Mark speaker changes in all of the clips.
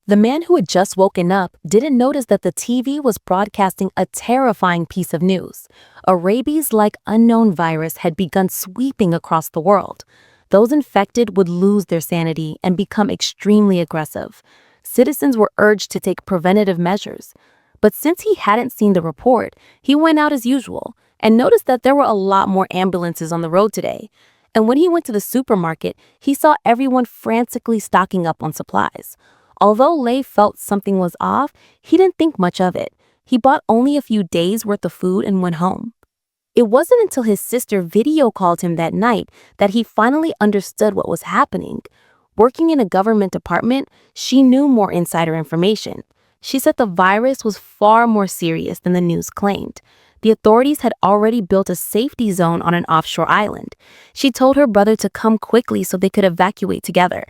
Speaker 1: The man who had just woken up didn't notice that the TV was broadcasting a terrifying piece of news. A rabies-like unknown virus had begun sweeping across the world. Those infected would lose their sanity and become extremely aggressive. Citizens were urged to take preventative measures. But since he hadn't seen the report, he went out as usual and noticed that there were a lot more ambulances on the road today. And when he went to the supermarket, he saw everyone frantically stocking up on supplies. Although Lei felt something was off, he didn't think much of it. He bought only a few days' worth of food and went home. It wasn't until his sister video called him that night that he finally understood what was happening. Working in a government department, she knew more insider information. She said the virus was far more serious than the news claimed. The authorities had already built a safety zone on an offshore island. She told her brother to come quickly so they could evacuate together.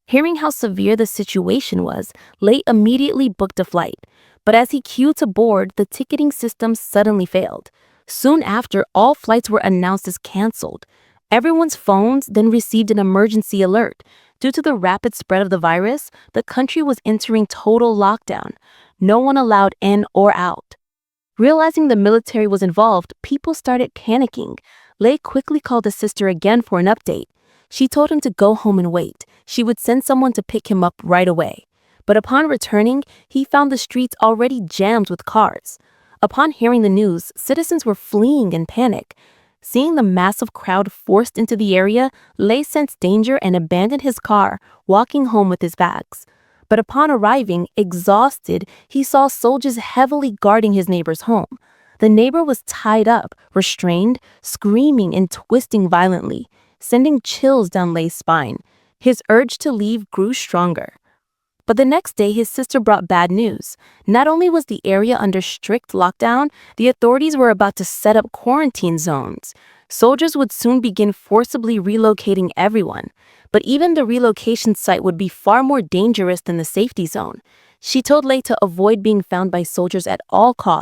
Speaker 1: Hearing how severe the situation was, Lei immediately booked a flight. But as he queued to board, the ticketing system suddenly failed. Soon after, all flights were announced as canceled. Everyone's phones then received an emergency alert. Due to the rapid spread of the virus, the country was entering total lockdown. No one allowed in or out. Realizing the military was involved, people started panicking. Lei quickly called his sister again for an update. She told him to go home and wait. She would send someone to pick him up right away. But upon returning, he found the streets already jammed with cars. Upon hearing the news, citizens were fleeing in panic. Seeing the massive crowd forced into the area, Lei sensed danger and abandoned his car, walking home with his bags. But upon arriving, exhausted, he saw soldiers heavily guarding his neighbor's home. The neighbor was tied up, restrained, screaming and twisting violently, sending chills down Lei's spine. His urge to leave grew stronger. But the next day, his sister brought bad news. Not only was the area under strict lockdown, the authorities were about to set up quarantine zones. Soldiers would soon begin forcibly relocating everyone. But even the relocation site would be far more dangerous than the safety zone. She told Lei to avoid being found by soldiers at all costs.